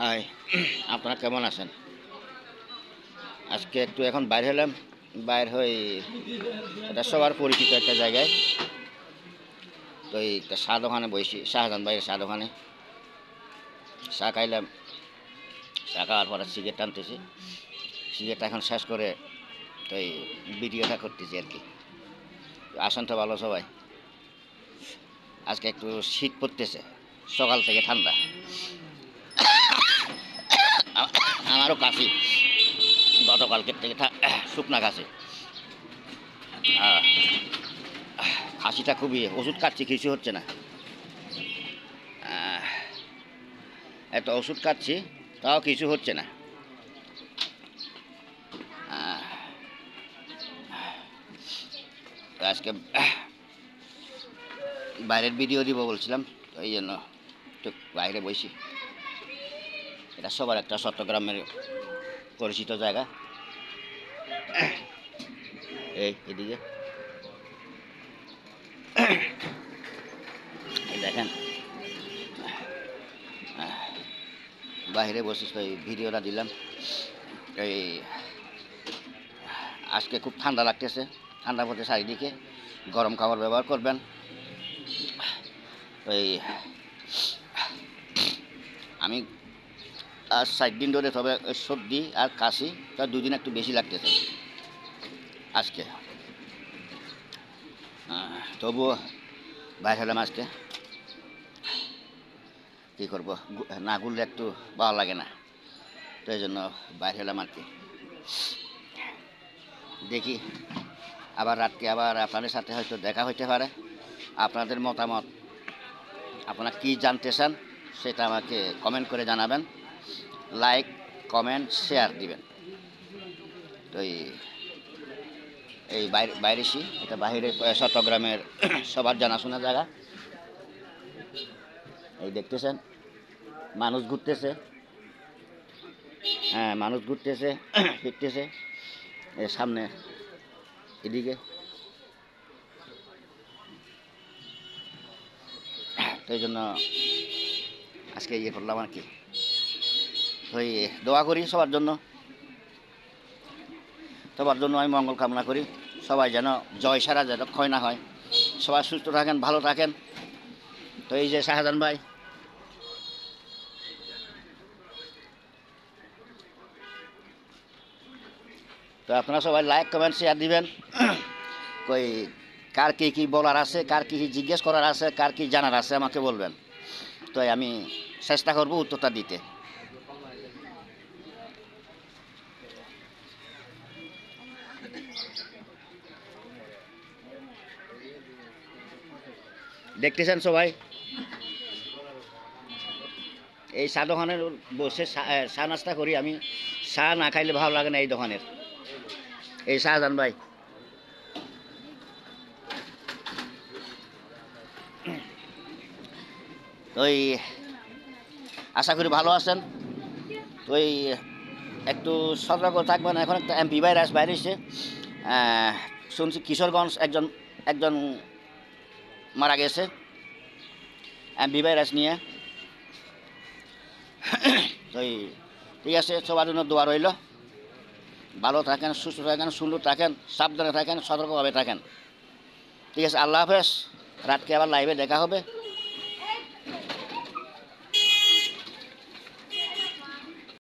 High, আপনারা কেমন আছেন? আজকে একটু এখন বাইর হলাম। বাইর হয়ে এটা সবার পরিচিত একটা জায়গায়। তো এই একটা চা দোকানে বসি, শাহজাহান ভাইয়ের চা দোকানে চা খাইলাম। চা খাওয়ার পরে সিগারেট টানতেছি। সিগারেটটা এখন শেষ করে তো এই ভিডিওটা করতেছি আর কি। আসেন তো ভালো সবাই। আজকে একটু শীত পড়তেছে, সকাল থেকে ঠান্ডা। আমারও কাশি, গতকালকের থেকে শুকনা কাশি। হাসিটা খুবই, ওষুধ খাচ্ছি কিছু হচ্ছে না। এত ওষুধ খাচ্ছি তাও কিছু হচ্ছে না। তো আজকে বাইরের ভিডিও দিব বলছিলাম, তো এই জন্য একটু বাইরে বসি। এটা সবার একটা চট্টগ্রামের পরিচিত জায়গা। এই এদিকে দেখেন, বাইরে বসে এই ভিডিওটা দিলাম। এই আজকে খুব ঠান্ডা লাগতেছে, ঠান্ডা পড়তে চারিদিকে। গরম খাবার ব্যবহার করবেন। এই আমি আর 4 দিন ধরে, তবে সর্দি আর কাশি তার 2 দিন একটু বেশি লাগতেছে আজকে। তবুও বাইরে হলাম আজকে। কী করবো, না ঘুরলে একটু ভালো লাগে না, তো এই জন্য বাইরে হলাম আর কি। দেখি আবার রাতকে আবার আপনাদের সাথে হয়তো দেখা হইতে পারে। আপনাদের মতামত, আপনারা কী জানতে চান সেটা আমাকে কমেন্ট করে জানাবেন। লাইক, কমেন্ট, শেয়ার দিবেন। তো এই বাইরেছি, এটা বাইরে চট্টগ্রামের সবার জানাশোনা জায়গা। এই দেখতেছেন মানুষ ঘুরতেছে, হ্যাঁ মানুষ ঘুরতেছে, ফিরতেছে এর সামনে এদিকে। তো এই জন্য আজকে ইয়ে করলাম আর কি। তো এই দোয়া করি সবার জন্য, সবার জন্য আমি মঙ্গল কামনা করি। সবাই যেন জয় সারা যেন ক্ষয় না হয়, সবাই সুস্থ থাকেন, ভালো থাকেন। তো এই যে শাহজাহান ভাই, তো আপনারা সবাই লাইক, কমেন্ট, শেয়ার দিবেন। কই কার কী কী বলার আছে, কার কী কী জিজ্ঞেস করার আছে, কার কী জানার আছে আমাকে বলবেন। তো আমি চেষ্টা করব উত্তরটা দিতে। দেখতেছেন সবাই, এই চা দোকানের বসে চা নাস্তা করি আমি। চা না খাইলে ভালো লাগে না এই দোকানের। এই শাহজাহান ভাই, তো এই আশা করি ভালো আছেন। তো এই একটু সতর্ক থাকবেন। এখন একটা এমপি ভাইরাস বাইরে এসছে, শুনছি কিশোরগঞ্জ একজন একজন মারা গেছে এমপি ভাইরাস নিয়ে। তো ঠিক আছে, সবার জন্য দোয়া রইল। ভালো থাকেন, সুস্থ থাকেন, সুন্দর থাকেন, সাবধানে থাকেন, সতর্কভাবে থাকেন। ঠিক আছে, আল্লাহ হাফেজ। রাতকে আবার লাইভে দেখা হবে।